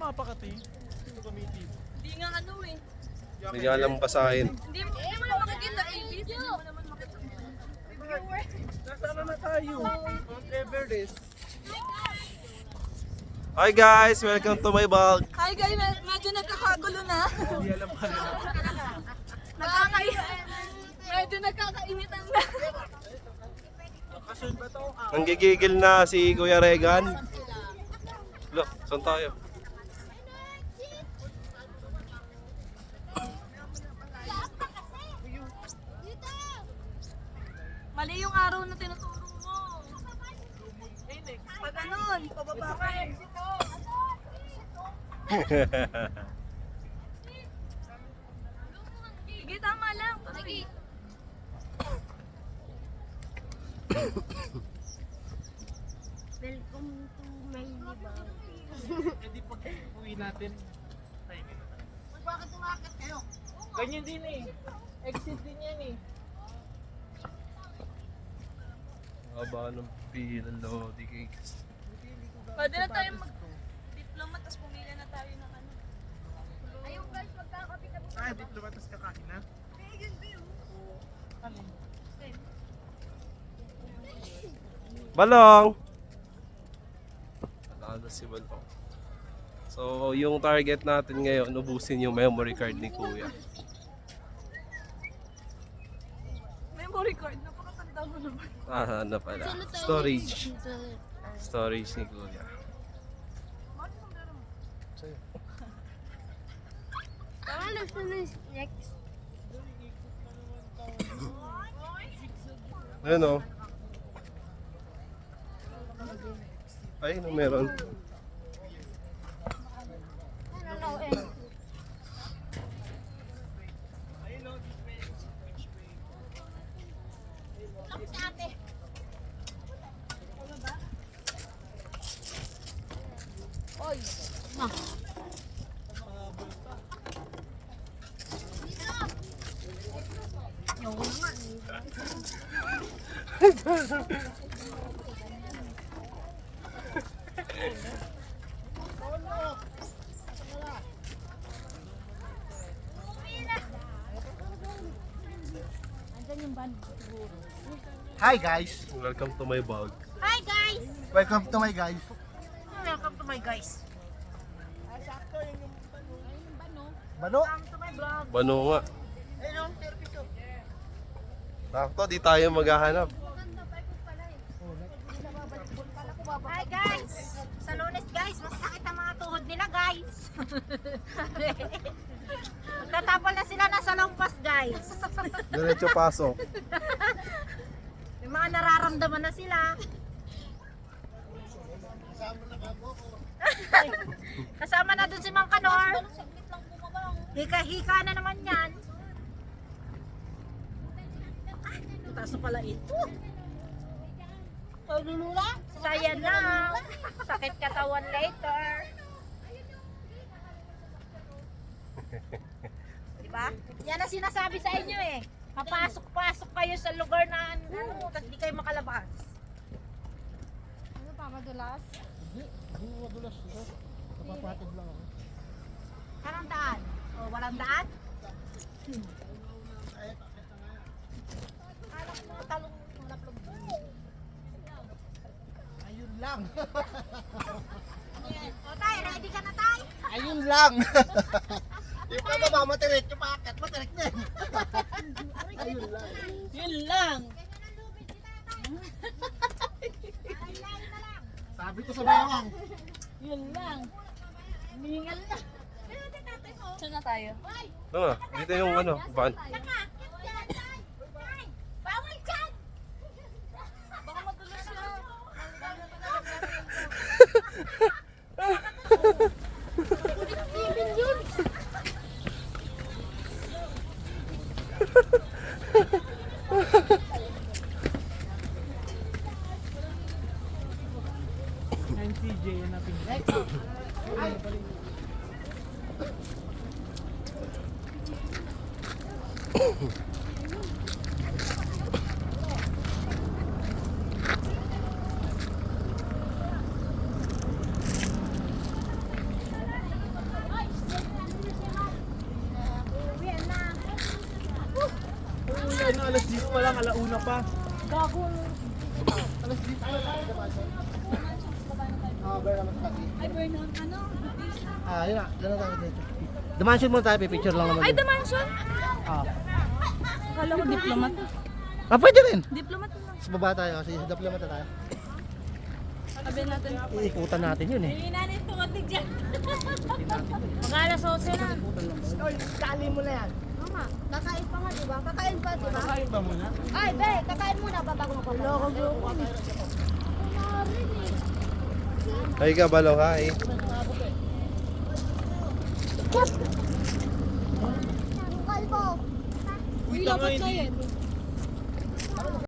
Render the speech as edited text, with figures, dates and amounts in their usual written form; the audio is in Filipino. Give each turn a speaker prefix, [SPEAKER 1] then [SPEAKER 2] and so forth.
[SPEAKER 1] mapakati. Ito gamitin.
[SPEAKER 2] Hindi nga ano eh.
[SPEAKER 3] Hindi nga alam basahin.
[SPEAKER 2] Hindi mo naman makikita ABC. Hindi mo naman makikita.
[SPEAKER 1] Nasaan na tayo? Mount Everest.
[SPEAKER 3] Hi guys! Welcome to my vlog.
[SPEAKER 2] Hi guys, medyo nagkakagulo na.
[SPEAKER 1] Hindi alam pa rin.
[SPEAKER 2] Medyo nagkakainitan na.
[SPEAKER 1] Bakasyon ba to?
[SPEAKER 3] Nanggigigil na si Kuya Regan. Look, saan tayo?
[SPEAKER 2] Mali yung araw na tinuturo mo. Pag ganun, pababa ka eh. Sige, tama lang. Sige.
[SPEAKER 4] Welcome to my libang.
[SPEAKER 1] Eh di pag uwi natin. Ay,
[SPEAKER 4] Bakit umakit kayo?
[SPEAKER 1] ganyan din eh. Exit din yan eh.
[SPEAKER 3] Haba ng pila, Lodi Cakes.
[SPEAKER 2] Pwede na tayo mag-diploma, tapos pumila na tayo ng ano.
[SPEAKER 4] Ayun guys, magkakapi ka po.
[SPEAKER 1] Ah, diploma tas kakain na. Ano?
[SPEAKER 3] Balong! Alala si Balong. So, yung target natin ngayon, ubusin yung memory card ni Kuya.
[SPEAKER 2] Memory card, napakatanda mo naman.
[SPEAKER 3] Ah, ano pala? Storage. Storage ni Kuya.
[SPEAKER 4] Tama na sa next.
[SPEAKER 3] Ayun o. Ayun o, meron.
[SPEAKER 2] Oy,
[SPEAKER 5] Hi guys!
[SPEAKER 3] Welcome to my vlog.
[SPEAKER 4] Hi guys!
[SPEAKER 5] Welcome to my guys.
[SPEAKER 4] Welcome to my guys.
[SPEAKER 5] Bano?
[SPEAKER 4] Welcome to my vlog.
[SPEAKER 3] Bano nga.
[SPEAKER 5] Ayun, service ko.
[SPEAKER 3] Sakto, di tayo maghahanap.
[SPEAKER 4] Hi guys! Sa Lunes guys, masakit ang mga tuhod nila guys. Magtatapal na sila na sa lampas guys.
[SPEAKER 3] Diretso pasok.
[SPEAKER 4] May mga nararamdaman na sila. Kasama na dun si Mang Kanor. Hika-hika na naman yan. Taas na pala ito. Sayang lang. Sakit katawan later. Diba? Yan ang sinasabi sa inyo eh. Papasok-pasok kayo sa lugar na ano, tapos di kayo makalabas. Ano pa, madulas?
[SPEAKER 5] Hindi madulas ito. Kapapatid lang ako.
[SPEAKER 4] Anong daan? O, walang daan? Alak mo, talong laplog.
[SPEAKER 5] Ayun lang.
[SPEAKER 4] O tay, ready ka na tay?
[SPEAKER 5] Ayun lang. Yung pababa, matirik. Yung paakat, matirik din. Ayun lang.
[SPEAKER 2] yun lang.
[SPEAKER 5] Sabi ko sa bawang.
[SPEAKER 2] Yun lang. Mingal na. Saan na tayo?
[SPEAKER 3] Ano nga, dito yung ano, van.
[SPEAKER 4] Bawal dyan!
[SPEAKER 2] Baka madulas na.
[SPEAKER 1] NCJ yan natin. alas 10 pa lang, alauna pa.
[SPEAKER 4] Gagong.
[SPEAKER 5] Alas 10 pa lang. Bernam Makati.
[SPEAKER 2] Ay, Bernam, ano?
[SPEAKER 5] Yun na. Dala tayo dito. Dimension muna tayo, picture lang naman.
[SPEAKER 2] Ay, the mansion?
[SPEAKER 5] Ah.
[SPEAKER 2] Akala ko diplomat.
[SPEAKER 5] Pwede rin.
[SPEAKER 2] Diplomat na lang.
[SPEAKER 5] Sa baba tayo, sige, diplomat na tayo.
[SPEAKER 2] Sabi natin.
[SPEAKER 5] Iikutan natin yun eh.
[SPEAKER 2] Hinanin po kati dyan.
[SPEAKER 4] Mag-alas 11 na.
[SPEAKER 5] Kali mo na yan.
[SPEAKER 4] Mama, kakain pa nga, di ba? Kakain pa, di ba?
[SPEAKER 1] Kakain ba muna?
[SPEAKER 4] Ay, be, kakain muna ba bago magpapakain?
[SPEAKER 3] Hi ka, Balo. Hi.
[SPEAKER 4] Kalbo.
[SPEAKER 1] Uy, tanga, hindi.